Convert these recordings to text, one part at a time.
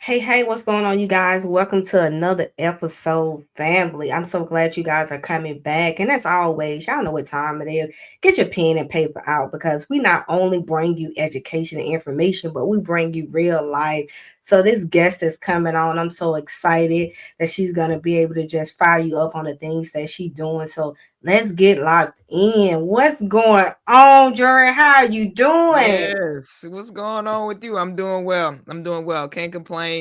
Hey, what's going on, you guys? Welcome to another episode, family. I'm so glad you guys are coming back. And as always, y'all know what time it is. Get your pen and paper out because we not only bring you education and information, but we bring you real life. So, this guest is coming on. I'm so excited that she's going to be able to just fire you up on the things that she's doing. So, let's get locked in. What's going on, Jori? How are you doing? Yes. What's going on with you? I'm doing well. I'm doing well. Can't complain.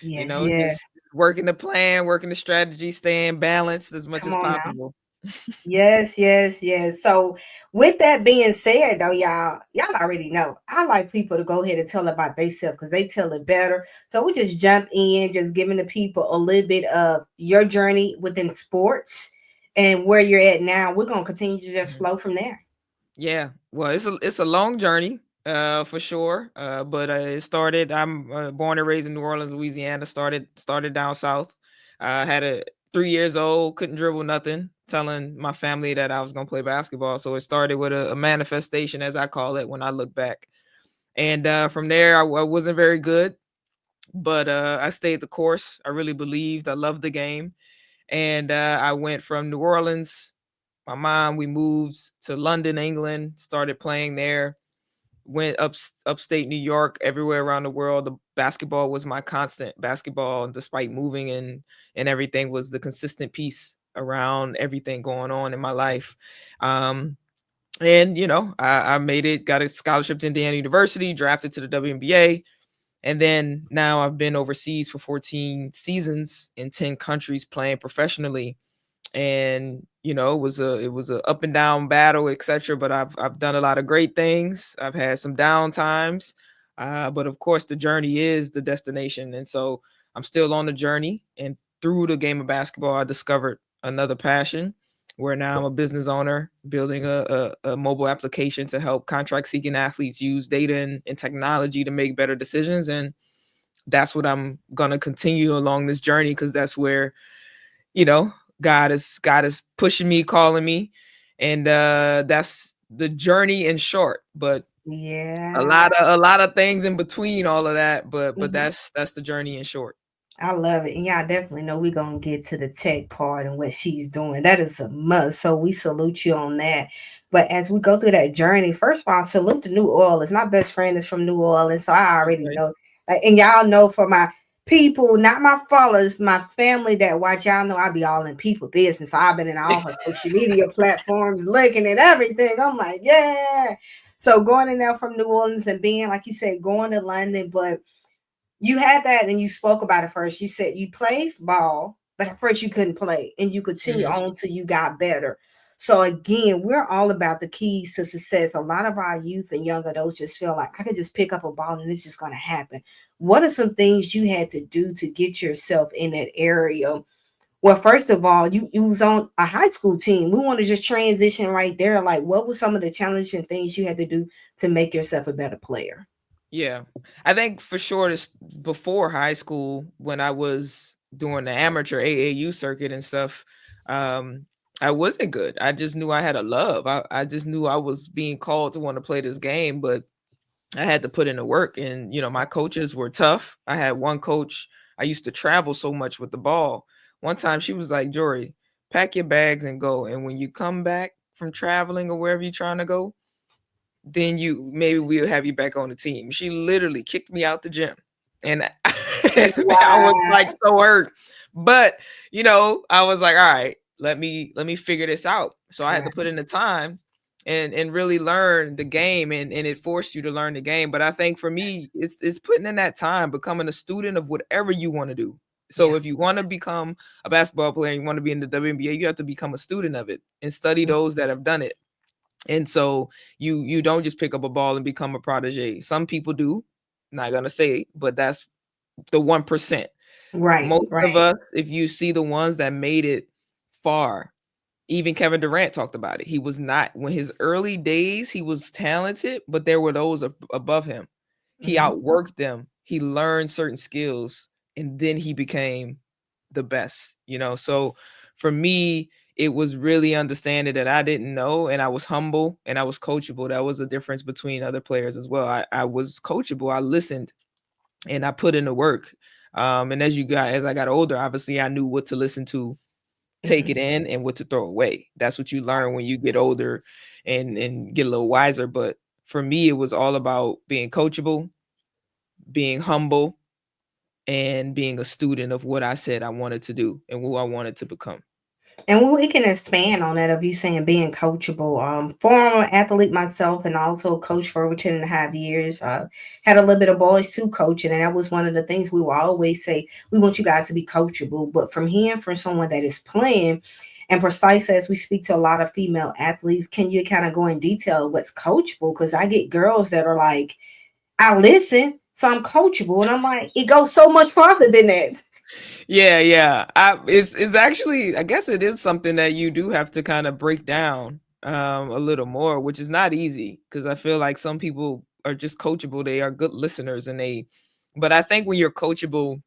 Yes, yes. Just working the plan, working the strategy, staying balanced as much Come as on now. possible. Yes. So, with that being said, though, y'all already know I like people to go ahead and tell about themselves because they tell it better. So we just jump in, just giving the people a little bit of your journey within sports and where you're at now. We're gonna continue to just Mhm. flow from there. Yeah. Well, it's a long journey, for sure. But it started. I'm born and raised in New Orleans, Louisiana. Started down south. Had a 3 years old, couldn't dribble nothing. Telling my family that I was gonna play basketball. So it started with a manifestation, as I call it, when I look back. And from there, I wasn't very good, but I stayed the course. I really believed. I loved the game, and I went from New Orleans. My mom, we moved to London, England. Started playing there. Went upstate New York, everywhere around the world. The basketball was my constant. Basketball, despite moving and everything, was the consistent piece around everything going on in my life. Um, and I made it. Got a scholarship to Indiana University. Drafted to the WNBA. And then now I've been overseas for 14 seasons in 10 countries playing professionally. And it was a up and down battle, etc. But I've done a lot of great things. I've had some down times. But of course the journey is the destination. And so I'm still on the journey. And through the game of basketball, I discovered another passion where now I'm a business owner building a mobile application to help contract seeking athletes use data and technology to make better decisions. And that's what I'm gonna continue along this journey because that's where, you know, God is pushing me, calling me. And that's the journey in short. But a Yeah. lot of a lot of things in between all of that. But Mhm. that's the journey in short. I love it. And y'all definitely know we're going to get to the tech part and what she's doing. That is a must. So we salute you on that. But as we go through that journey, first of all, salute to New Orleans. My best friend is from New Orleans. So I already Okay. know. Like, and y'all know for my people, not my followers, my family that watch, y'all know I be all in people business. So I've been in all her social media platforms looking at everything. I'm like, yeah. So going in there from New Orleans and being, like you said, going to London, but you had that and you spoke about it first. You said you played ball, but at first you couldn't play and you continue Mhm. on till you got better. So again, we're all about the keys to success. A lot of our youth and young adults just feel like I can just pick up a ball and it's just going to happen. What are some things you had to do to get yourself in that area? Well, first of all, you was on a high school team. We want to just transition right there. Like, what were some of the challenging things you had to do to make yourself a better player? Yeah. I think for sure this before high school when I was doing the amateur AAU circuit and stuff, um, I wasn't good. I just knew I had a love. I just knew I was being called to want to play this game, but I had to put in the work. And my coaches were tough. I had one coach. I used to travel so much with the ball. One time she was like, Jory, pack your bags and go. And when you come back from traveling or wherever you're trying to go, then maybe we'll have you back on the team. She literally kicked me out the gym. And I was like Wow. so hurt. But I was like, all right, let me figure this out. So I had to Right. put in the time and really learn the game, and it forced you to learn the game. But I think for me, it's putting in that time, becoming a student of whatever you want to do. So Yeah. if you want to become a basketball player, you want to be in the WNBA, you have to become a student of it and study those that have done it. And so you don't just pick up a ball and become a protege. Some people do, not gonna say, but that's the 1%. Right, Most of right. us, if you see the ones that made it far, even Kevin Durant talked about it. He was not when his early days, he was talented, but there were those above him. He Mhm. outworked them. He learned certain skills, and then he became the best. So for me, it was really understanding that I didn't know, and I was humble and I was coachable. That was a difference between other players as well. I was coachable. I listened and I put in the work. And as I got older, obviously I knew what to listen to, take Mhm. it in, and what to throw away. That's what you learn when you get older and get a little wiser. But for me, it was all about being coachable, being humble, and being a student of what I said I wanted to do and who I wanted to become. And we can expand on that of you saying being coachable. Former athlete myself and also coach for over 10 and a half years. Had a little bit of boys too coaching. And that was one of the things we will always say. We want you guys to be coachable. But from hearing from someone that is playing, and precise as we speak to a lot of female athletes, can you kind of go in detail what's coachable? Because I get girls that are like, I listen, so I'm coachable. And I'm like, it goes so much farther than that. Yeah, yeah. It's actually, I guess it is something that you do have to kind of break down a little more, which is not easy because I feel like some people are just coachable. They are good listeners but I think when you're coachable,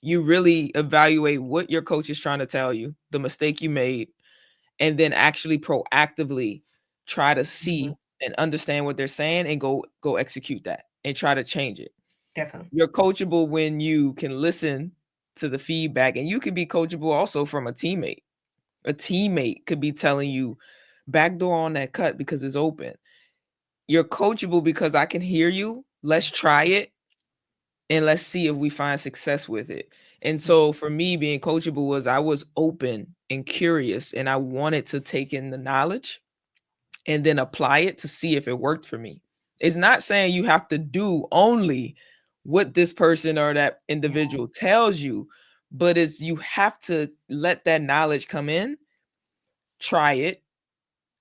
you really evaluate what your coach is trying to tell you, the mistake you made, and then actually proactively try to Mhm. see and understand what they're saying and go execute that and try to change it. Definitely. You're coachable when you can listen to the feedback, and you can be coachable also from a teammate. A teammate could be telling you backdoor on that cut because it's open. You're coachable because I can hear you. Let's try it and let's see if we find success with it. And so for me, being coachable was I was open and curious and I wanted to take in the knowledge and then apply it to see if it worked for me. It's not saying you have to do only what this person or that Yeah. individual tells you, but it's you have to let that knowledge come in, try it,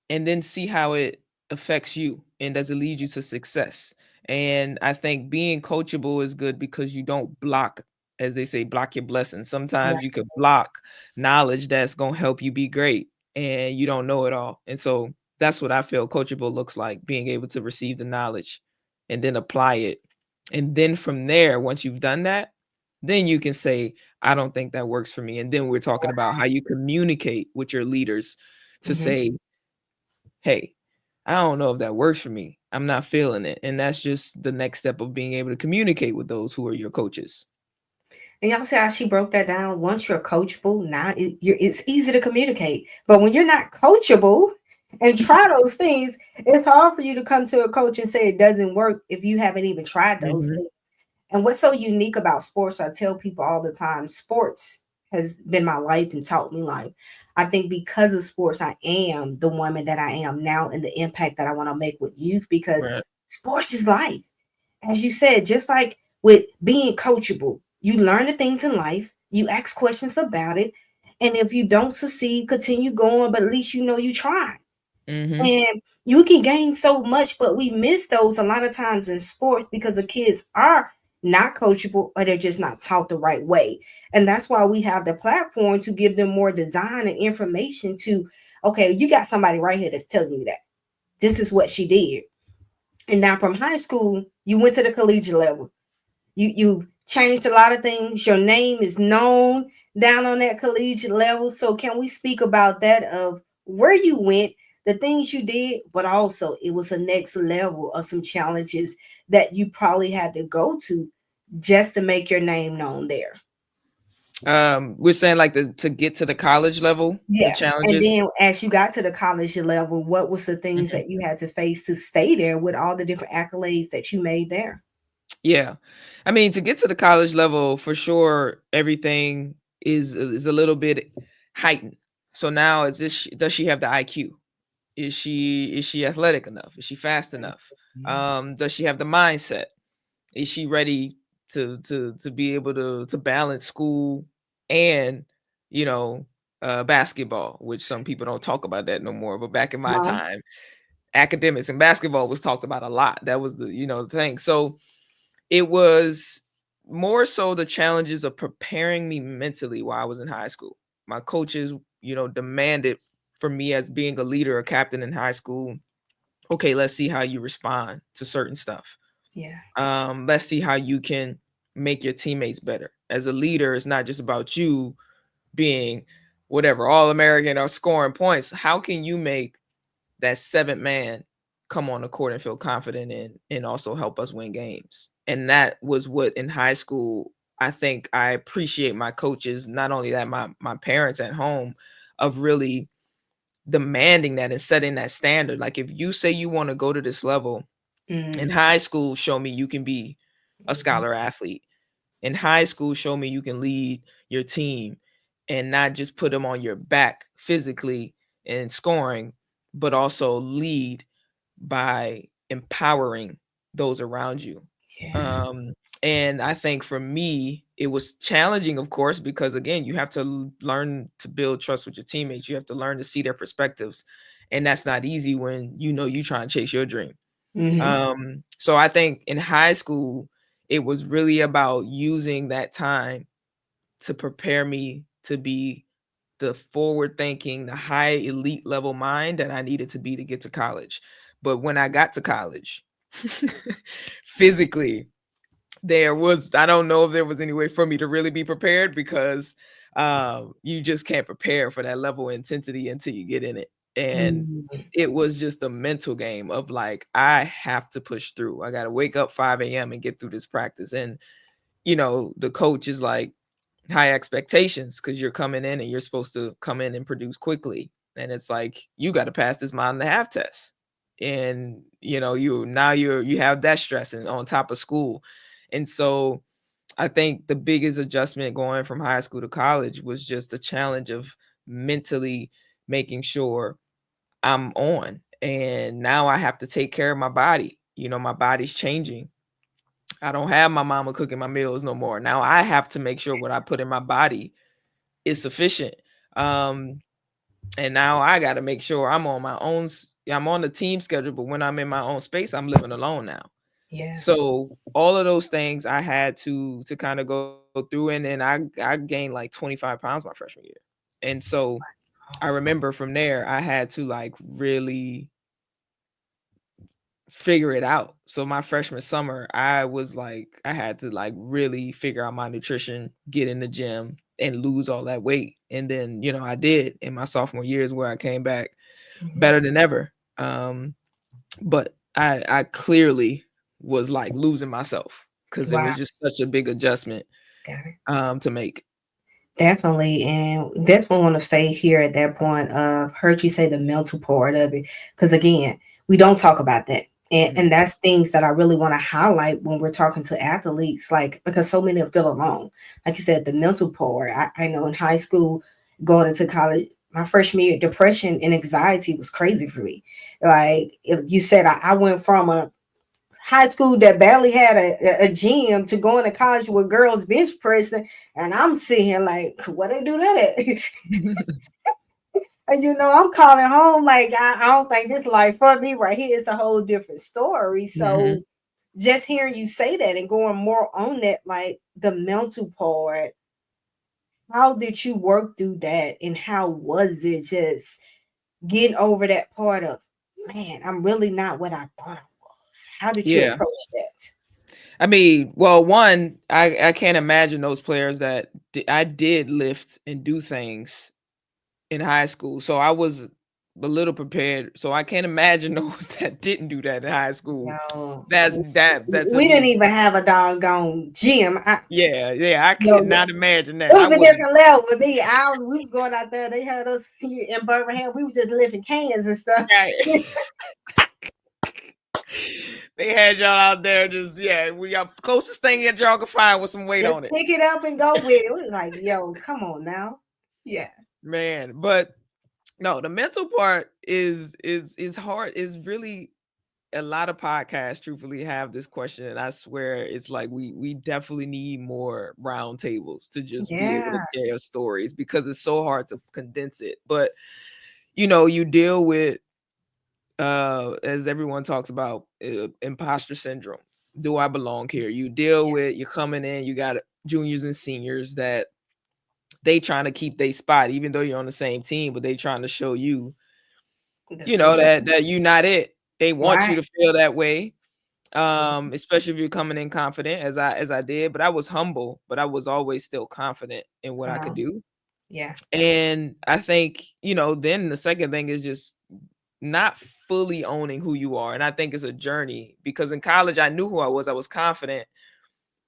and then see how it affects you and does it lead you to success. And I think being coachable is good because you don't block, as they say, block your blessings. Sometimes you could block knowledge that's going to help you be great and you don't know it all. And so that's what I feel coachable looks like, being able to receive the knowledge and then apply it. And then from there, once you've done that, then you can say, I don't think that works for me. And then we're talking about how you communicate with your leaders to Mhm. say, hey, I don't know if that works for me. I'm not feeling it. And that's just the next step of being able to communicate with those who are your coaches. And y'all see how she broke that down. Once you're coachable, now it's easy to communicate. But when you're not coachable and try those things, it's hard for you to come to a coach and say it doesn't work if you haven't even tried those Mhm. things. And what's so unique about sports, I tell people all the time, sports has been my life and taught me life. I think because of sports, I am the woman that I am now and the impact that I want to make with youth because Right. sports is life. As you said, just like with being coachable, you learn the things in life, you ask questions about it, and if you don't succeed, continue going, but at least you know you tried. Mhm. And you can gain so much, but we miss those a lot of times in sports because the kids are not coachable or they're just not taught the right way. And that's why we have the platform to give them more design and information to, okay, you got somebody right here that's telling you that this is what she did. And now from high school, you went to the collegiate level. You've changed a lot of things. Your name is known down on that collegiate level. So can we speak about that of where you went, the things you did, but also it was a next level of some challenges that you probably had to go to just to make your name known there. We're saying like to get to the college level, the Yeah. And challenges. then as you got to the college level, what was the things Mhm. that you had to face to stay there with all the different accolades that you made there? Yeah. I mean, to get to the college level, for sure, everything is a little bit heightened. So now it's this, does she have the IQ? Is she athletic enough? Is she fast enough? Does she have the mindset? Is she ready to be able to balance school and you know basketball, which some people don't talk about that no more, but back in Come my on. time, academics and basketball was talked about a lot. That was the thing. So it was more so the challenges of preparing me mentally while I was in high school. My coaches, demanded for me as being a leader, a captain in high school. Okay, let's see how you respond to certain stuff. Yeah. Let's see how you can make your teammates better. As a leader, it's not just about you being whatever, all American or scoring points. How can you make that seventh man come on the court and feel confident and also help us win games? And that was what in high school, I think I appreciate my coaches, not only that, my parents at home, of really demanding that and setting that standard. Like if you say you want to go to this level in Mm, high school, show me you can be a mhm. scholar athlete. In high school, show me you can lead your team and not just put them on your back physically and scoring, but also lead by empowering those around you. Yeah. Um, and I think for me, it was challenging, of course, because again, you have to learn to build trust with your teammates. You have to learn to see their perspectives. And that's not easy when you know you trying to chase your dream. Mhm. So I think in high school, it was really about using that time to prepare me to be the forward thinking, the high elite level mind that I needed to be to get to college. But when I got to college, physically, I don't know if there was any way for me to really be prepared because you just can't prepare for that level of intensity until you get in it. And Mhm. it was just a mental game of like, I have to push through. I got to wake up 5 a.m. and get through this practice. And, the coach is like, high expectations because you're coming in and you're supposed to come in and produce quickly. And it's like, you got to pass this mile and a half test. And you have that stress and on top of school. And so I think the biggest adjustment going from high school to college was just the challenge of mentally making sure I'm on. And now I have to take care of my body. My body's changing. I don't have my mama cooking my meals no more. Now I have to make sure what I put in my body is sufficient. Um, and now I got to make sure I'm on my own. I'm on the team schedule, but when I'm in my own space, I'm living alone now. Yeah. So all of those things I had to kind of go through, and then I gained like 25 pounds my freshman year, and so I remember from there I had to like really figure it out. So my freshman summer, I had to like really figure out my nutrition, get in the gym and lose all that weight. And then, I did in my sophomore years where I came back Mhm. better than ever. But I clearly was like losing myself because it Wow. was just such a big adjustment Got it. to make. Definitely, and definitely want to stay here at that point of heard you say the mental part of it, because again, we don't talk about that, and Mhm. that's things that I really want to highlight when we're talking to athletes, like because so many feel alone. Like you said, the mental part. I know in high school, going into college, my freshman year, depression and anxiety was crazy for me. Like you said, I went from a high school that barely had a gym to going to college with girls bench pressing, and I'm sitting here like, what they do that at? And I'm calling home like I don't think this life for me right here. It's a whole different story. So Mhm. just hearing you say that and going more on that, like the mental part, how did you work through that and how was it just getting over that part of, man, I'm really not what I thought I was? How did you Yeah. approach that? I mean, well, one, I can't imagine those players that I did lift and do things in high school, so I was a little prepared. So I can't imagine those that didn't do that in high school. No, That's a we didn't little even have a doggone gym. yeah, yeah. I No, cannot imagine it that. I was a wasn't. different level with me. We was going out there. They had us here in Birmingham. We was just lifting cans and stuff. Right. They had y'all out there just we got closest thing that y'all could find with some weight Just on it, pick it up and go with it. We was like, yo, come on now. Yeah. man. But no, the mental part is hard. Is really a lot of podcasts truthfully have this question, and I swear it's like we definitely need more round tables to just be able to Yeah. share stories because it's so hard to condense it. But you deal with as everyone talks about imposter syndrome. Do I belong here? You deal with you're coming in, you got juniors and seniors that they trying to keep their spot even though you're on the same team, but they trying to show you That's so that you not it. They want you right. to feel that way, especially if you're coming in confident as I did, but I was humble, but I was always still confident in what I Uh-huh. could do. Yeah. And I think then the second thing is just not fully owning who you are. And I think it's a journey, because in college I knew who I was confident,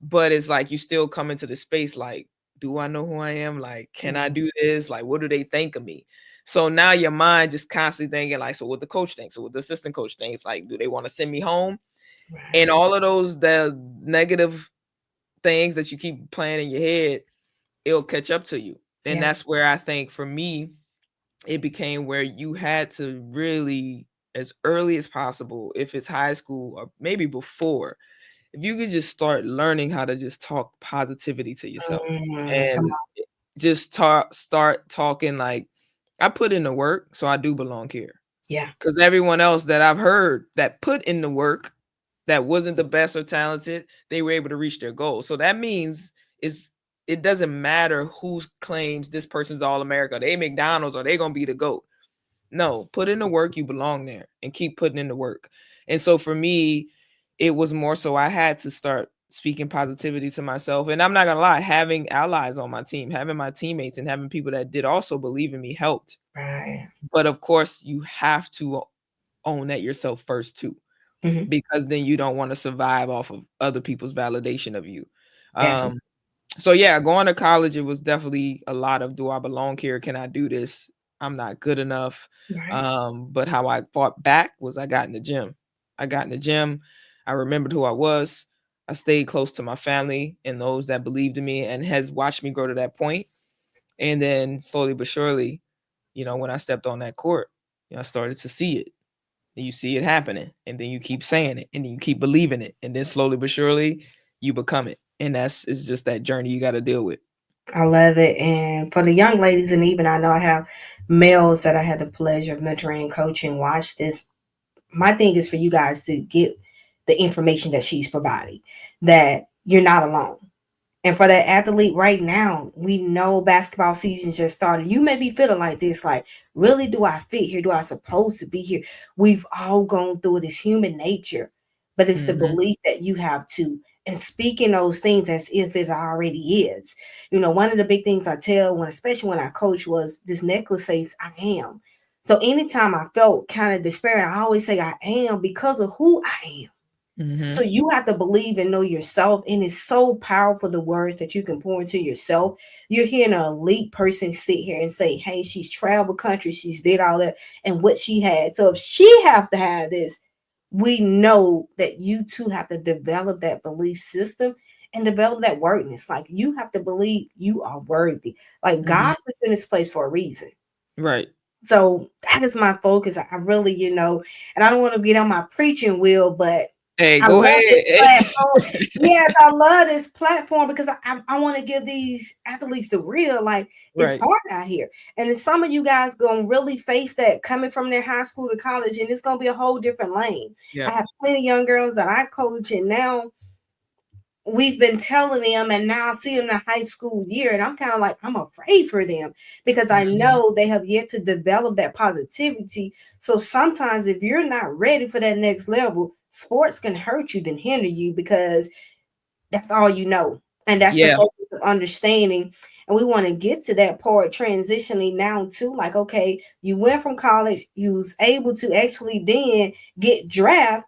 but it's like you still come into the space like, do I know who I am? Like, can I Mm, do this? Like, what do they think of me? So now your mind just constantly thinking like, so what the coach thinks, so what the assistant coach thinks, like, do they want to send me home? And right. all of those, the negative things that you keep playing in your head, it'll catch up to you. And Yeah. that's where I think for me, it became where you had to really, as early as possible, if it's high school or maybe before, if you could just start learning how to just talk positivity to yourself, Come and on. just start talking like, I put in the work, so I do belong here. Yeah. Because everyone else that I've heard that put in the work, that wasn't the best or talented, they were able to reach their goal. So that means is, it doesn't matter who claims this person's all America, they McDonald's, or they gonna be the GOAT. No, put in the work, you belong there, and keep putting in the work. And so for me, it was more so I had to start speaking positivity to myself. And I'm not gonna lie, having allies on my team, having my teammates, and having people that did also believe in me helped. Right. But of course, you have to own that yourself first too, Hmm. because then you don't want to survive off of other people's validation of you. Definitely. Um, so yeah, going to college, it was definitely a lot of, do I belong here? Can I do this? I'm not good enough. Right. But how I fought back was I got in the gym. I got in the gym. I remembered who I was. I stayed close to my family and those that believed in me and has watched me grow to that point. And then slowly but surely, when I stepped on that court, I started to see it. And you see it happening, and then you keep saying it, and then you keep believing it, and then slowly but surely you become it. And it's just that journey you got to deal with. I love it. And for the young ladies, and even I know I have males that I had the pleasure of mentoring and coaching, watch this. My thing is for you guys to get the information that she's providing, that you're not alone. And for that athlete right now, we know basketball season just started. You may be feeling like this, like, really, do I fit here? Do I supposed to be here? We've all gone through it. It's human nature, but it's the Mhm. belief that you have to, and speaking those things as if it already is. One of the big things I tell when, especially when I coach, was this necklace says I am. So anytime I felt kind of despairing, I always say I am because of who I am. So Mhm. you have to believe and know yourself. And it's so powerful, the words that you can pour into yourself. You're hearing an elite person sit here and say, hey, she's traveled country, she's did all that, and what she had. So if she have to have this, we know that you too have to develop that belief system and develop that worthiness. Like you have to believe you are worthy. Like Mhm. God put you in this place for a reason. Right. So that is my focus. I really, and I don't want to get on my preaching wheel, but Hey, I go love this ahead. platform. Yes, I love this platform because I want to give these athletes the real, like it's Right. hard out here. And then some of you guys gonna really face that coming from their high school to college, and it's gonna be a whole different lane. I Yeah. have plenty of young girls that I coach, and now we've been telling them, and now I see them in the high school year, and I'm kind of like, I'm afraid for them because I Mhm. know they have yet to develop that positivity. So sometimes if you're not ready for that next level, sports can hurt you than hinder you because that's all you know. And that's the Yeah. focus of understanding. And we want to get to that part transitioning now too. Like, okay, you went from college, you was able to actually then get draft,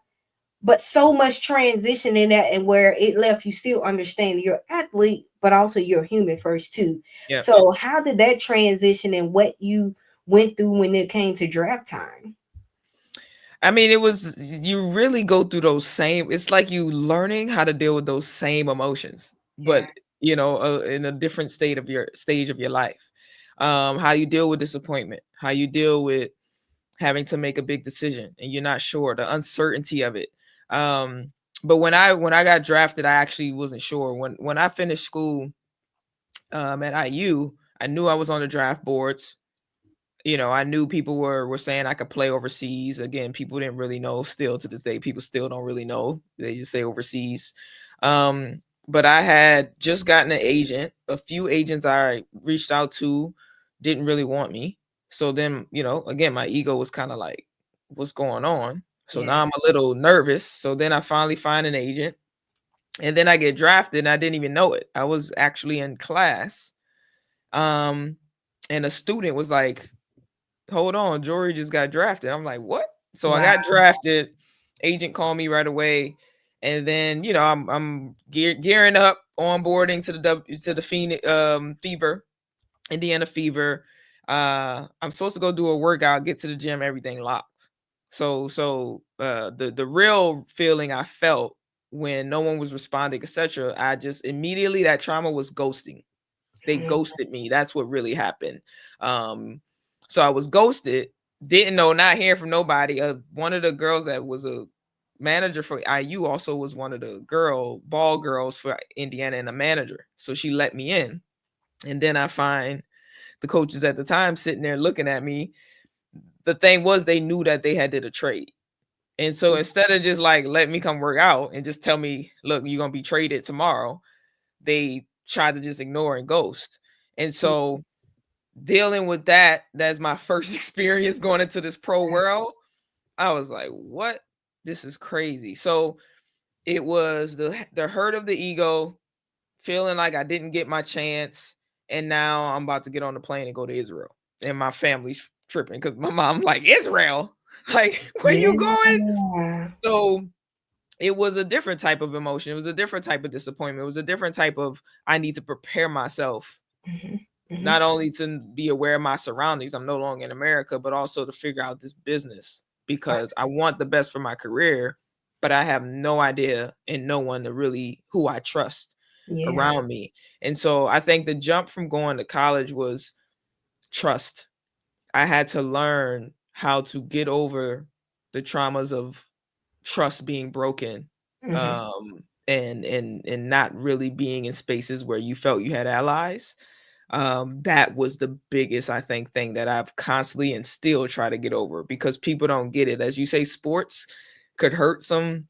but so much transition in that, and where it left you still understanding you're an athlete but also you're human first too. Yeah. So how did that transition and what you went through when it came to draft time? I mean, it was, you really go through those same, it's like you learning how to deal with those same emotions, Yeah. but in a different stage of your life. How you deal with disappointment, how you deal with having to make a big decision and you're not sure, the uncertainty of it. Um, but when I got drafted, I actually wasn't sure. When I finished school at IU, I knew I was on the draft boards. I knew people were saying I could play overseas. Again, people didn't really know. Still to this day, people still don't really know. They just say overseas. But I had just gotten an agent. A few agents I reached out to didn't really want me. So then, again, my ego was kind of like, what's going on? So now Yeah. I'm a little nervous. So then I finally find an agent, and then I get drafted and I didn't even know it. I was actually in class. Um, and a student was like, hold on, Jori just got drafted. I'm like, what? So I Wow. got drafted. Agent called me right away, and then I'm gearing up, onboarding to the Phoenix Fever, Indiana Fever. I'm supposed to go do a workout, get to the gym, everything locked. The real feeling I felt when no one was responding, etc. I just immediately, that trauma was ghosting. They Mhm. ghosted me. That's what really happened. Um, so I was ghosted. Didn't know, not hearing from nobody. One of the girls that was a manager for IU also was one of the ball girls for Indiana and a manager. So she let me in. And then I find the coaches at the time sitting there looking at me. The thing was, they knew that they had did a trade. And so instead of just like let me come work out and just tell me, look, you're gonna be traded tomorrow, they tried to just ignore and ghost. And so dealing with that's my first experience going into this pro world. I was like, what? This is crazy. So it was the hurt of the ego, feeling like I didn't get my chance, and now I'm about to get on the plane and go to Israel. And my family's tripping because my mom like, Israel? Like, where you going? Yeah. So it was a different type of emotion. It was a different type of disappointment. It was a different type of, I need to prepare myself, Mhm. Mhm. not only to be aware of my surroundings, I'm no longer in America, but also to figure out this business Right. because I want the best for my career, but I have no idea and no one to really who I trust Yeah. around me. And so I think the jump from going to college was trust. I had to learn how to get over the traumas of trust being broken, Mhm. and not really being in spaces where you felt you had allies. That was the biggest, I think, thing that I've constantly and still try to get over because people don't get it. As you say, sports could hurt some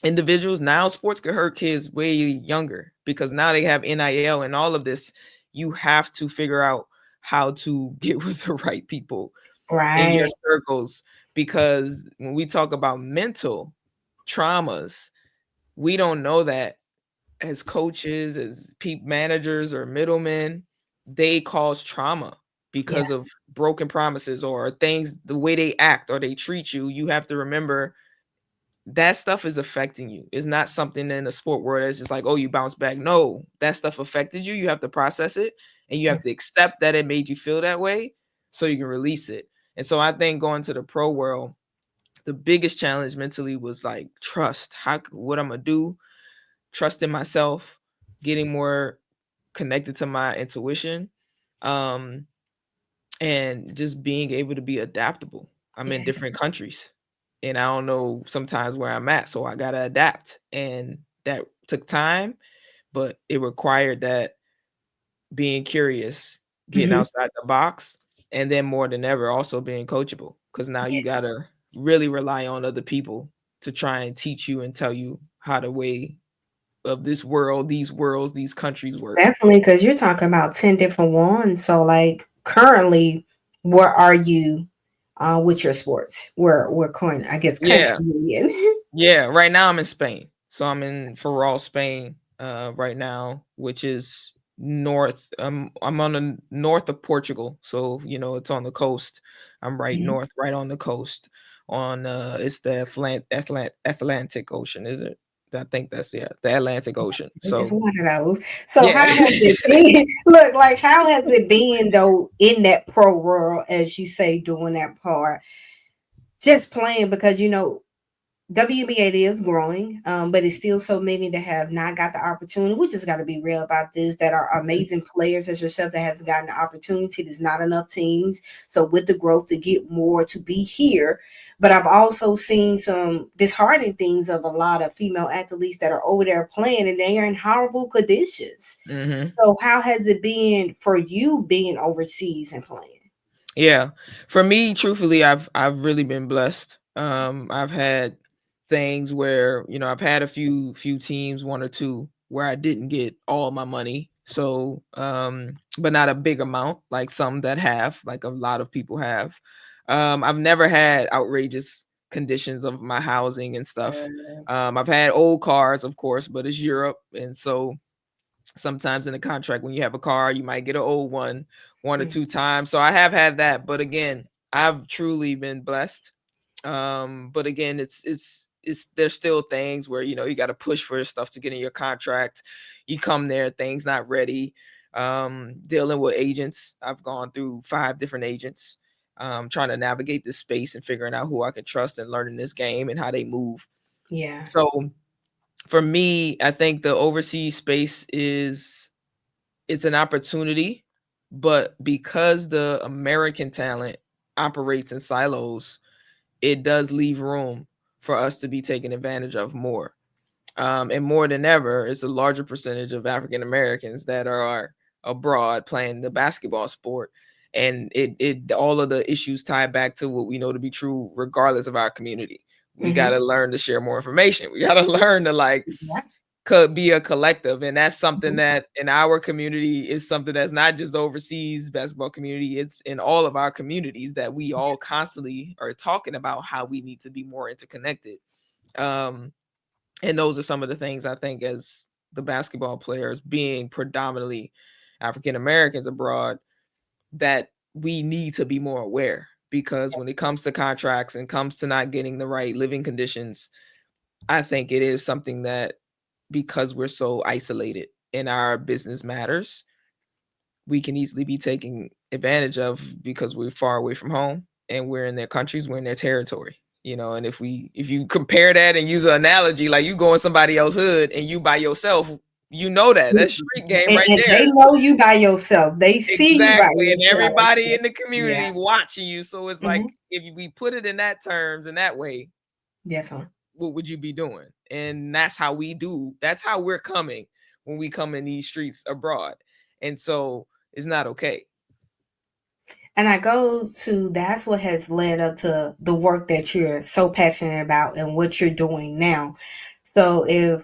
individuals. Now sports could hurt kids way younger because now they have NIL and all of this. You have to figure out how to get with the right people in your Right. circles, because when we talk about mental traumas, we don't know that as coaches, as managers or middlemen, they cause trauma Yeah. because of broken promises or things, the way they act or they treat you. You have to remember that stuff is affecting you. It's not something in the sport world that's just like, oh, you bounce back. No, that stuff affected you. You have to process it and you Mm. have to accept that it made you feel that way so you can release it. And so I think going to the pro world, the biggest challenge mentally was like trust. What I'm gonna do, trust in myself, getting more connected to my intuition, um, and just being able to be adaptable. I'm in Yeah. different countries and I don't know sometimes where I'm at, so I gotta adapt. And that took time, but it required that being curious, getting Mhm. outside the box, and then more than ever also being coachable. Cause now you gotta really rely on other people to try and teach you and tell you how the way of this world, these worlds, these countries work. Definitely, because you're talking about 10 different ones. So, like, currently, where are you with your sports? Where current, I guess, country Yeah. you in? Yeah. Right now I'm in Spain. So I'm in Ferrol, Spain, right now, which is north. I'm on the north of Portugal. So, it's on the coast. I'm right Mhm. north, right on the coast. On it's the Atlantic Ocean, is it? I think that's, yeah, the Atlantic Ocean. It's So one of those. So how yeah. has it been? Look, like how has it been though in that pro world, as you say, doing that part, just playing because WNBA is growing, but it's still so many that have not got the opportunity. We just got to be real about this. That are amazing players as yourself that has gotten the opportunity. There's not enough teams, so with the growth to get more to be here. But I've also seen some disheartening things of a lot of female athletes that are over there playing and they are in horrible conditions. Hmm. So how has it been for you being overseas and playing? Yeah. For me, truthfully, I've really been blessed. I've had things where, I've had a few teams, one or two, where I didn't get all my money. So, but not a big amount like some that have, like a lot of people have. I've never had outrageous conditions of my housing and stuff. I've had old cars, of course, but it's Europe, and so sometimes in the contract when you have a car you might get an old one or Mm, two times. So I have had that, but again, I've truly been blessed. But again, it's there's still things where, you know, you got to push for stuff to get in your contract. You come there, things not ready. Dealing with agents. I've gone through 5 different agents, trying to navigate this space and figuring out who I can trust and learning this game and how they move. Yeah. So for me, I think the overseas space it's an opportunity, but because the American talent operates in silos, it does leave room for us to be taken advantage of more. And more than ever, it's a larger percentage of African Americans that are abroad playing the basketball sport. And it all of the issues tie back to what we know to be true, regardless of our community. We got Hmm. to learn to share more information. We got to learn to like Yeah. could be a collective, and that's something Mhm. that in our community is something that's not just the overseas basketball community, it's in all of our communities that we all constantly are talking about how we need to be more interconnected. um and those are some of the things I think, as the basketball players being predominantly African Americans abroad, that we need to be more aware, because when it comes to contracts and comes to not getting the right living conditions, I think it is something that, because we're so isolated in our business matters, we can easily be taken advantage of because we're far away from home and we're in their countries, we're in their territory. You know, and if you compare that and use an analogy, like you go in somebody else's hood and you by yourself, you know that that's street game right And there. they know you by yourself. They see you by Exactly, and yourself. everybody in the Yeah. community watching you. So it's like, Hmm. if we put it in that terms in that way, Definitely. what would you be doing? And that's how we do. That's how we're coming when we come in these streets abroad. And so it's not okay. And I go to that's what has led up to the work that you're so passionate about and what you're doing now. So if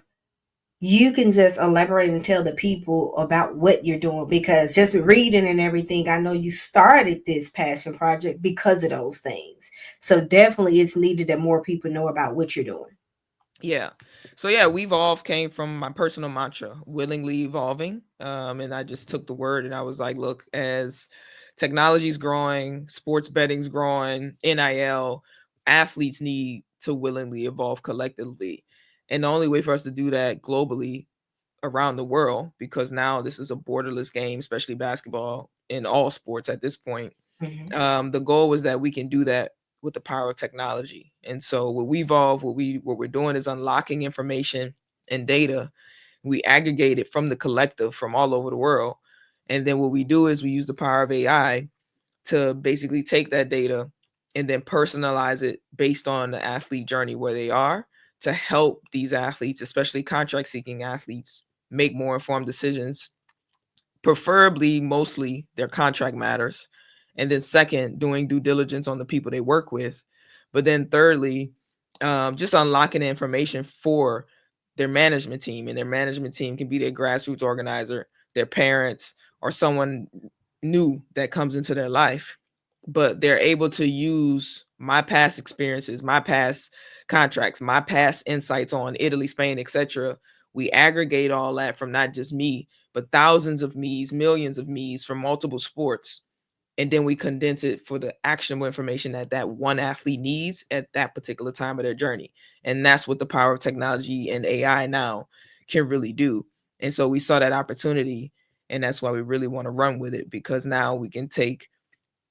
you can just elaborate and tell the people about what you're doing, because just reading and everything, I know you started this passion project because of those things. So definitely it's needed that more people know about what you're doing. Yeah. So yeah, WeVolve came from my personal mantra, willingly evolving. And I just took the word and I was like, look, as technology's growing, sports betting's growing, NIL, athletes need to willingly evolve collectively. And the only way for us to do that globally around the world, because now this is a borderless game, especially basketball in all sports at this point. Hmm. The goal was that we can do that with the power of technology. And so what we evolve, what we're doing is unlocking information and data. We aggregate it from the collective from all over the world. And then what we do is we use the power of AI to basically take that data and then personalize it based on the athlete journey where they are, to help these athletes, especially contract seeking athletes, make more informed decisions, preferably mostly their contract matters. And then second, doing due diligence on the people they work with. But then thirdly, just unlocking the information for their management team, and their management team can be their grassroots organizer, their parents, or someone new that comes into their life. But they're able to use my past experiences, my past contracts, my past insights on Italy, Spain, etc. We aggregate all that from not just me, but thousands of me's, millions of me's from multiple sports. And then we condense it for the actionable information that that one athlete needs at that particular time of their journey. And that's what the power of technology and AI now can really do. And so we saw that opportunity, and that's why we really want to run with it, because now we can take,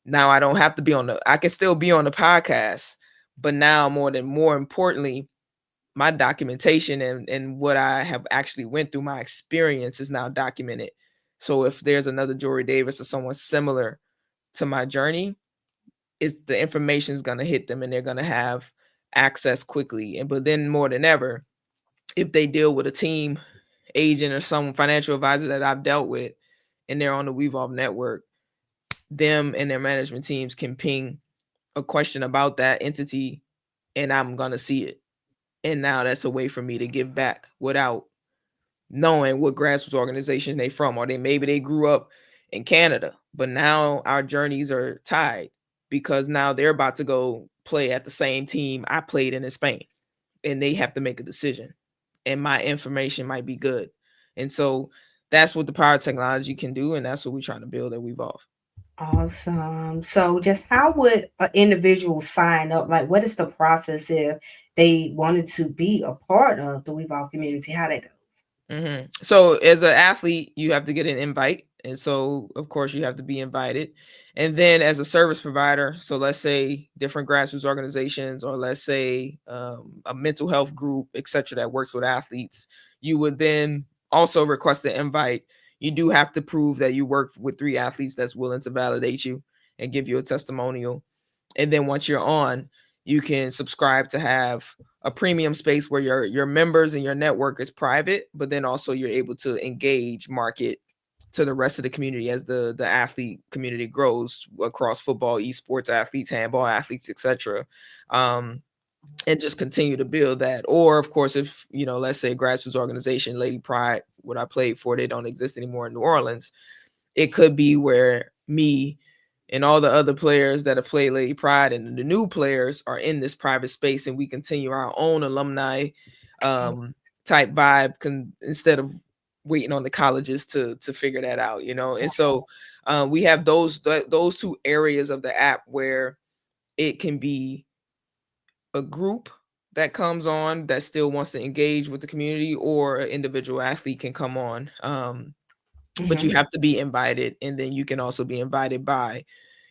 now I don't have to be on the, I can still be on the podcast, but now more importantly, my documentation and what I have actually went through, my experience is now documented. So if there's another Jori Davis or someone similar to my journey, it's the information is going to hit them and they're going to have access quickly. And but then more than ever, if they deal with a team agent or some financial advisor that I've dealt with and they're on the WeVolve network, them and their management teams can ping a question about that entity and I'm going to see it. And now that's a way for me to give back without knowing what grassroots organization they from, or maybe they grew up in Canada, but now our journeys are tied because now they're about to go play at the same team I played in Spain, and they have to make a decision, and my information might be good. And so that's what the power of technology can do, and that's what we're trying to build at WeVolve. Awesome. So just how would an individual sign up? Like, what is the process if they wanted to be a part of the WeVolve community? How that goes? So as an athlete, you have to get an invite, and so of course you have to be invited. And then as a service provider, so let's say different grassroots organizations, or let's say a mental health group, etc., that works with athletes, you would then also request an invite. You do have to prove that you work with three athletes that's willing to validate you and give you a testimonial. And then once you're on, you can subscribe to have a premium space where your members and your network is private, but then also you're able to engage market to the rest of the community as the athlete community grows across football, esports athletes, handball athletes, etc. Um, and just continue to build that. Or of course, if let's say grassroots organization, Lady Pride, what I played for, they don't exist anymore in New Orleans. It could be where me and all the other players that have played Lady Pride and the new players are in this private space, and we continue our own alumni Oh, type vibe instead of waiting on the colleges to figure that out, and so we have those two areas of the app where it can be a group that comes on that still wants to engage with the community, or an individual athlete can come on, but you mhm. have to be invited, and then you can also be invited by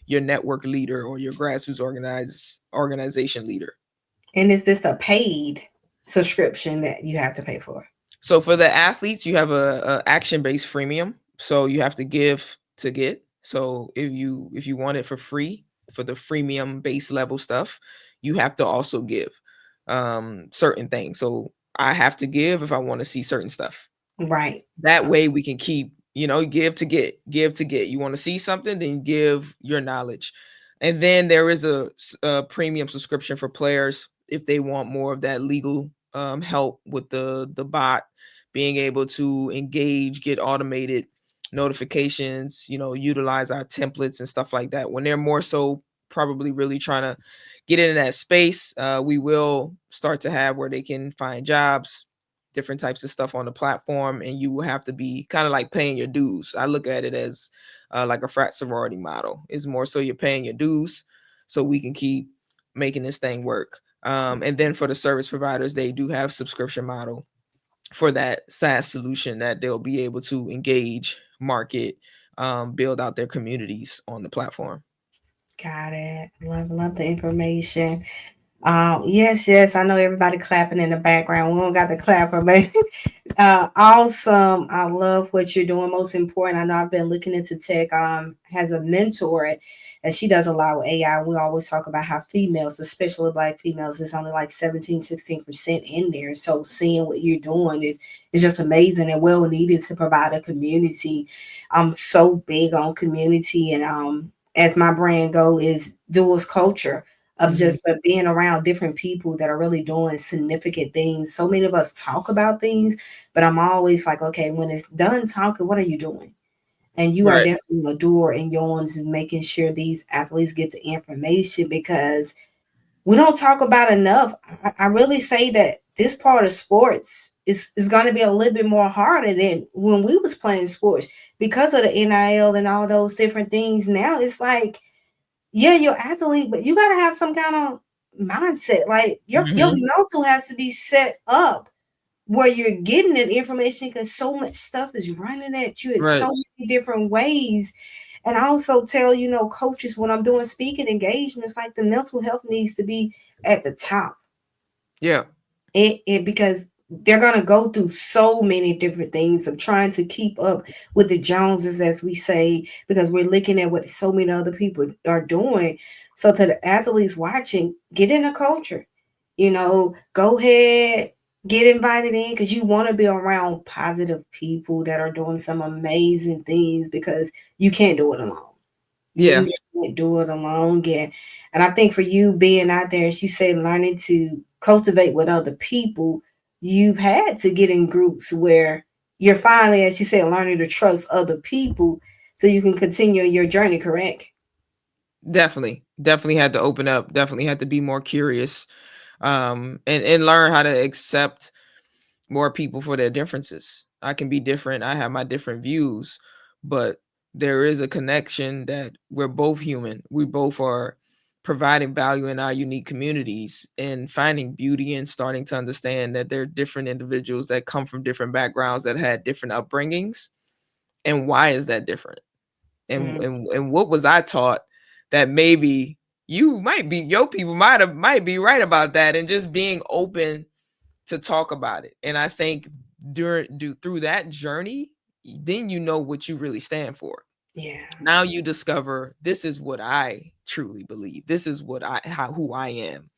your network leader or your grassroots organization leader. And is this a paid subscription that you have to pay for? So for the athletes, you have a action based freemium. So you have to give to get. So if you want it for free for the freemium base level stuff, you have to also give certain things. So I have to give if I want to see certain stuff. Right. That way we can keep, give to get, give to get. You want to see something, then give your knowledge. And then there is a premium subscription for players if they want more of that legal help with the bot, being able to engage, get automated notifications, utilize our templates and stuff like that. When they're more so probably really trying to get into that space, we will start to have where they can find jobs, different types of stuff on the platform, and you will have to be kind of like paying your dues. I look at it as like a frat sorority model. It's more so you're paying your dues so we can keep making this thing work. And then for the service providers, they do have subscription model for that SaaS solution that they'll be able to engage, market, build out their communities on the platform. Got it. Love the information. Yes, yes. I know everybody clapping in the background. We don't got the clapper, but awesome. I love what you're doing. Most important, I know I've been looking into tech. Has a mentor, and she does a lot with AI. We always talk about how females, especially black females, is only like 17, 16% in there. So seeing what you're doing is just amazing and well needed to provide a community. I'm so big on community, and as my brand go is Doers culture of Mhm. just being around different people that are really doing significant things. So many of us talk about things, but I'm always like, okay, when it's done talking, what are you doing? And you are Right. definitely a doer in yours and making sure these athletes get the information because we don't talk about enough. I really say that this part of sports is going to be a little bit more harder than when we was playing sports because of the NIL and all those different things. Now it's like yeah, you're athlete, but you gotta have some kind of mindset. Like your Mhm. mental has to be set up where you're getting that information because so much stuff is running at you in Right. so many different ways. And I also tell coaches when I'm doing speaking engagements, like the mental health needs to be at the top Yeah. it because they're gonna go through so many different things of trying to keep up with the Joneses, as we say, because we're looking at what so many other people are doing. So to the athletes watching, get in the culture, go ahead, get invited in because you want to be around positive people that are doing some amazing things because you can't do it alone. Yeah. You can't do it alone. Yeah. And I think for you being out there, as you say, learning to cultivate with other people, you've had to get in groups where you're finally, as you said, learning to trust other people so you can continue your journey, correct? Definitely had to open up, definitely had to be more curious, and learn how to accept more people for their differences. I can be different, I have my different views, but there is a connection that we're both human. We both are providing value in our unique communities and finding beauty and starting to understand that there are different individuals that come from different backgrounds that had different upbringings. And why is that different? And Mm, and what was I taught that maybe you might be your people might be right about that, and just being open to talk about it. And I think through that journey, then you know what you really stand for. yeah. Now you discover this is what I truly believe. This is what who I am.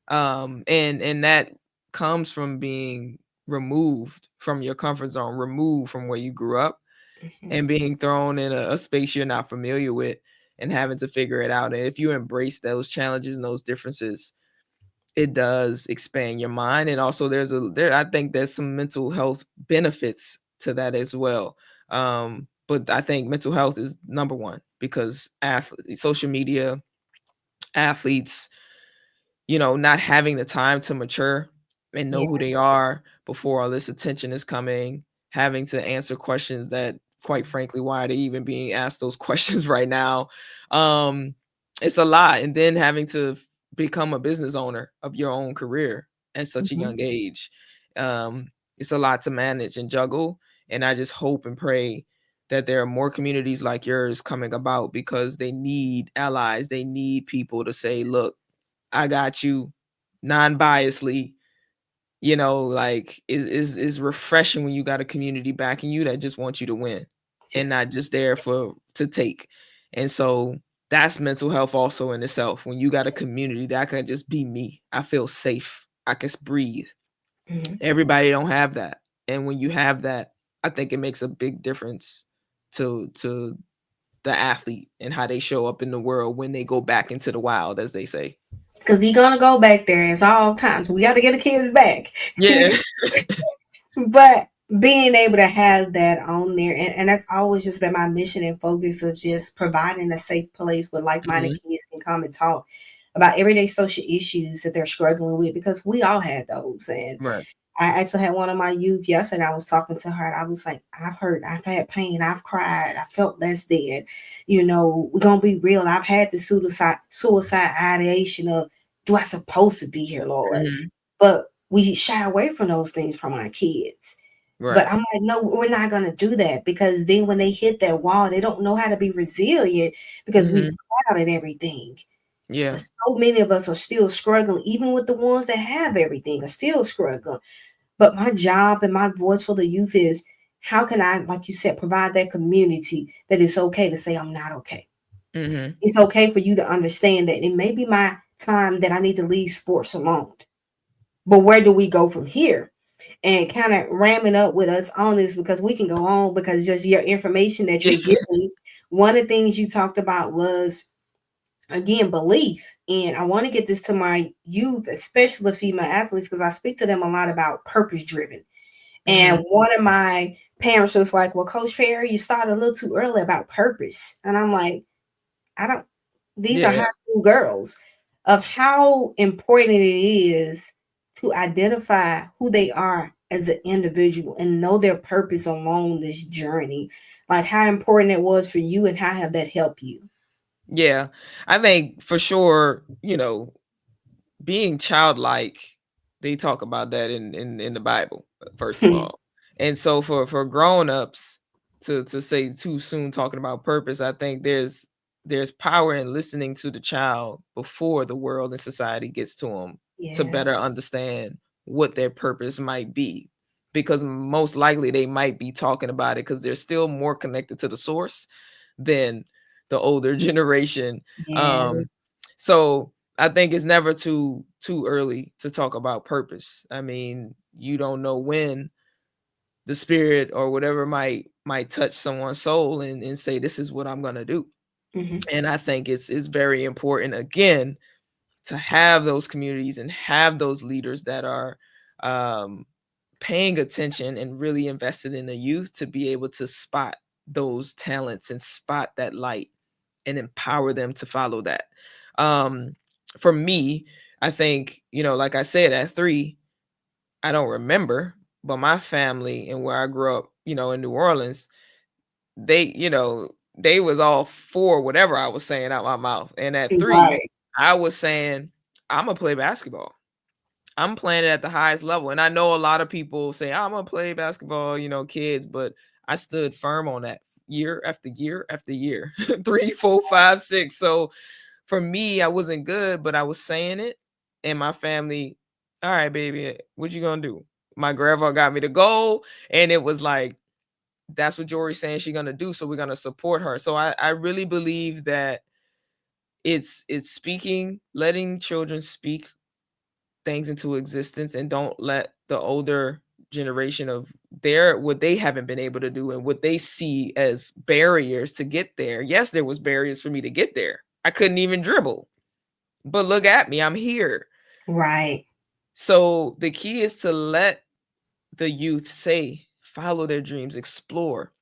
And that comes from being removed from your comfort zone, removed from where you grew up, Mhm. and being thrown in a space you're not familiar with and having to figure it out. And if you embrace those challenges and those differences, it does expand your mind. And also I think there's some mental health benefits to that as well. But I think mental health is number one, because social media, athletes, not having the time to mature and know Yeah. who they are before all this attention is coming, having to answer questions that, quite frankly, why are they even being asked those questions right now? Um, it's a lot. And then having to become a business owner of your own career at such a Mhm. young age. Um, it's a lot to manage and juggle. And I just hope and pray that there are more communities like yours coming about, because they need allies. They need people to say, look, I got you, non-biasly. Like is refreshing when you got a community backing you that just wants you to win and Yes. not just there for to take. And so that's mental health also in itself. When you got a community that can just be me, I feel safe, I can breathe. Mhm. Everybody don't have that. And when you have that, I think it makes a big difference to the athlete and how they show up in the world when they go back into the wild, as they say. Because you're gonna go back there. It's all times. We got to get the kids back. Yeah. But being able to have that on there, and that's always just been my mission and focus of just providing a safe place where like-minded Mhm. kids can come and talk about everyday social issues that they're struggling with, because we all had those. And Right. I actually had one of my youth yesterday. I was talking to her and I was like, I've hurt, I've had pain, I've cried, I felt less than. We're gonna be real. I've had the suicide ideation of, do I supposed to be here, Lord? Mhm. But we shy away from those things from our kids. But Right. I'm like, no, we're not gonna do that, because then when they hit that wall, they don't know how to be resilient because we've Mhm. clouded everything. Yeah. But so many of us are still struggling, even with the ones that have everything are still struggling. But my job and my voice for the youth is, how can I, like you said, provide that community that it's okay to say I'm not okay. Mhm. It's okay for you to understand that it may be my time that I need to leave sports alone. But where do we go from here? And kind of ramming up with us on this, because we can go on, because just your information that Yeah. you're giving. One of the things you talked about was, again, belief. And I want to get this to my youth, especially female athletes, because I speak to them a lot about purpose driven. And Mhm. one of my parents was like, well, Coach Perry, you started a little too early about purpose. And I'm like, I don't, these are high Yeah. school girls, of how important it is to identify who they are as an individual and know their purpose along this journey. Like how important it was for you and how have that helped you? Yeah. I think for sure, being childlike, they talk about that in the Bible, first of all. And so for grown-ups to say too soon talking about purpose, I think there's power in listening to the child before the world and society gets to them, to Yeah. better understand what their purpose might be. Because most likely they might be talking about it because they're still more connected to the source than the older generation. Yeah. So I think it's never too early to talk about purpose. I mean, you don't know when the spirit or whatever might touch someone's soul and say, this is what I'm gonna do. Hmm. And I think it's very important, again, to have those communities and have those leaders that are um, paying attention and really invested in the youth, to be able to spot those talents and spot that light and empower them to follow that. Um, for me, I think, like I said, at 3, I don't remember, but my family and where I grew up, in New Orleans, they, they was all for whatever I was saying out my mouth. And at 3, Right. I was saying, I'm gonna play basketball. I'm playing it at the highest level. And I know a lot of people say, I'm gonna play basketball, kids, but I stood firm on that year after year after year, 3, 4, 5, 6. So for me, I wasn't good, but I was saying it. And my family, all right, baby, what you gonna do? My grandma got me to go. And it was like, that's what Jori's saying she's gonna do. So we're gonna support her. So I really believe that it's speaking, letting children speak things into existence, and don't let the older generation of their what they haven't been able to do and what they see as barriers to get there. Yes, there was barriers for me to get there. I couldn't even dribble. But look at me, I'm here. Right. So the key is to let the youth say, follow their dreams, explore.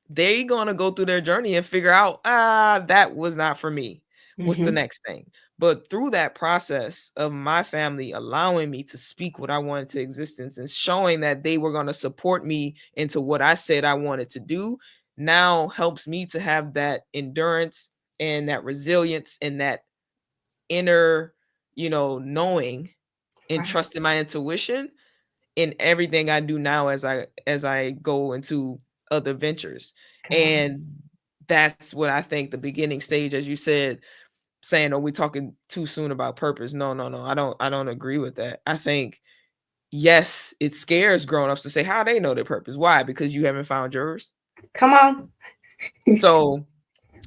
They gonna go through their journey and figure out, that was not for me. What's the Hmm. next thing? But through that process of my family allowing me to speak what I wanted to existence and showing that they were gonna support me into what I said I wanted to do, now helps me to have that endurance and that resilience and that inner, knowing and Right. trusting my intuition in everything I do now as I go into other ventures. Come on. And that's what I think the beginning stage, as you said, saying, "Are we talking too soon about purpose?" No, no, no. I don't agree with that. I think yes, it scares grown-ups to say how they know their purpose. Why? Because you haven't found yours. Come on. So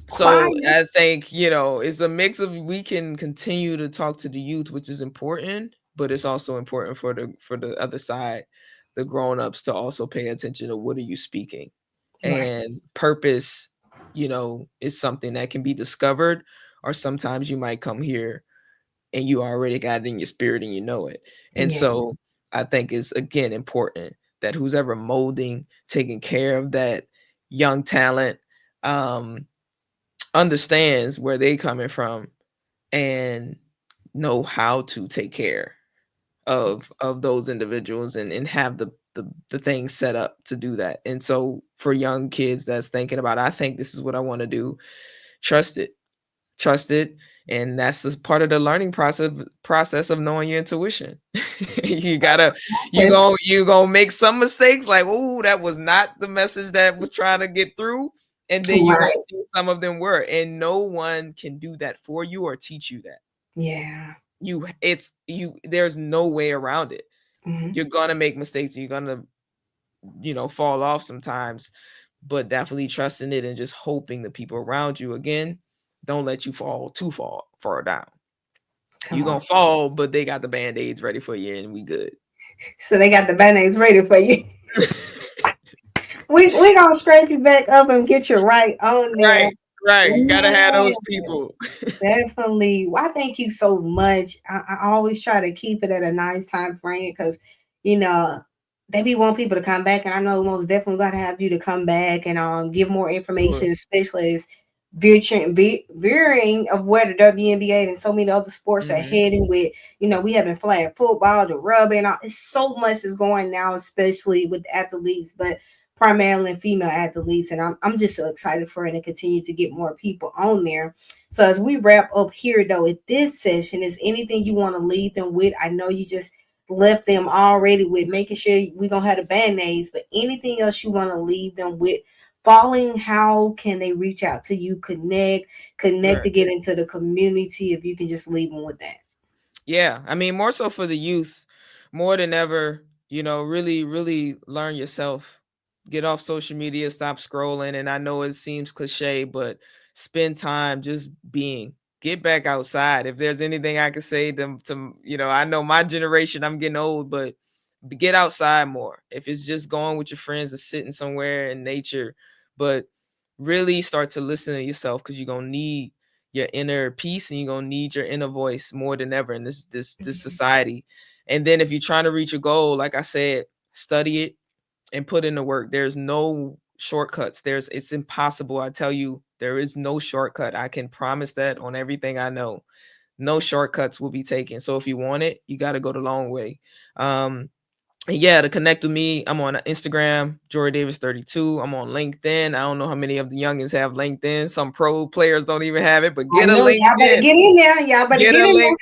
so Quiet. I think, it's a mix of we can continue to talk to the youth, which is important, but it's also important for the other side, the grown-ups, to also pay attention to what are you speaking. Right. And purpose, is something that can be discovered, or sometimes you might come here and you already got it in your spirit and you know it. And Yeah. so I think it's again important that who's ever molding, taking care of that young talent, um understands where they coming from and know how to take care of those individuals, and have the things set up to do that. And so for young kids that's thinking about, I think this is what I want to do, trust it. Trust it. And that's just part of the learning process of knowing your intuition. you That's gotta the process. you gonna make some mistakes, like, oh, that was not the message that was trying to get through. And then you're gonna Right. see some of them were. And no one can do that for you or teach you that. Yeah. There's no way around it. Hmm. You're gonna make mistakes, you're gonna, fall off sometimes, but definitely trusting it and just hoping the people around you, again, don't let you fall too far down. Come You on. gonna fall, but they got the band-aids ready for you and we good. So they got the band-aids ready for you. We gonna scrape you back up and get you right on there. Right, right. You gotta have Man, those people. definitely. Well, I thank you so much. I always try to keep it at a nice time frame because, you know, they be want people to come back, and I know most definitely got to have you to come back and give more information, Sure. especially as veering of where the WNBA and so many other sports are Mhm. heading with. We having flag football, the rugby, and all. It's so much is going now, especially with athletes, but primarily in female athletes. And I'm just so excited for it to continue to get more people on there. So as we wrap up here though, at this session, is anything you want to leave them with? I know you just left them already with making sure we're gonna have the band-aids, but anything else you want to leave them with? Following, how can they reach out to you, connect Right. to get into the community, if you can just leave them with that? Yeah, I mean, more so for the youth, more than ever, really, really learn yourself. Get off social media, stop scrolling. And I know it seems cliche, but spend time just being. Get back outside. If there's anything I could say I know my generation, I'm getting old, but get outside more. If it's just going with your friends and sitting somewhere in nature, but really start to listen to yourself, because you're gonna need your inner peace and you're gonna need your inner voice more than ever in this Mhm. society. And then if you're trying to reach a goal, like I said, study it and put in the work. There's no shortcuts. It's impossible. I tell you, there is no shortcut. I can promise that on everything I know. No shortcuts will be taken. So if you want it, you got to go the long way. Um, And yeah, to connect with me, I'm on Instagram, Jori Davis 32. I'm on LinkedIn. I don't know how many of the youngins have LinkedIn. Some pro players don't even have it, but I get a know y'all better LinkedIn. get in there. Y'all better Get get a in link.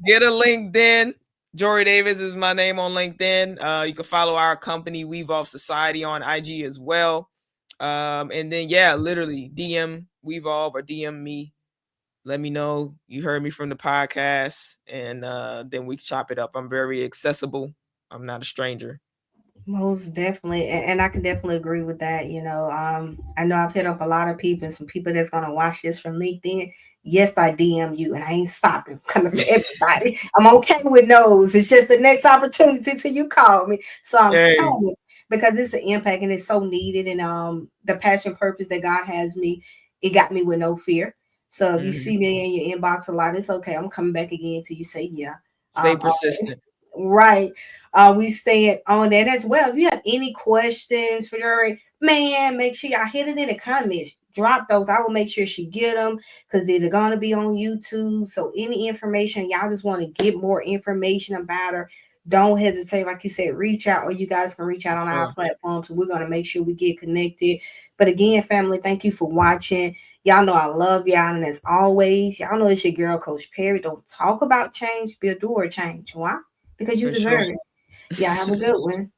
there. Get a LinkedIn. Jori Davis is my name on LinkedIn. You can follow our company, WEVOLV Society, on IG as well. And then yeah, literally DM WEVOLV or DM me. Let me know you heard me from the podcast, and then we chop it up. I'm very accessible. I'm not a stranger. Most definitely, and I can definitely agree with that. I know I've hit up a lot of people, and some people that's gonna watch this from LinkedIn. Yes, I DM you, and I ain't stopping coming for everybody. I'm okay with those. It's just the next opportunity till you call me, so I'm Hey. coming because it's an impact and it's so needed. And the passion, purpose that God has me, it got me with no fear. So if you Mhm. see me in your inbox a lot, it's okay. I'm coming back again till you say yeah. Stay Um, persistent. right. We stand on that as well. If you have any questions for her, man, make sure y'all hit it in the comments. Drop those. I will make sure she get them because they're gonna be on YouTube. So any information y'all just want to get more information about her, don't hesitate. Like you said, reach out, or you guys can reach For out on our sure. platforms. We're gonna make sure we get connected. But again, family, thank you for watching. Y'all know I love y'all, and as always, y'all know it's your girl, Coach Perry. Don't talk about change, be a doer change. Why? Because you For sure. deserve it. Y'all have a good one.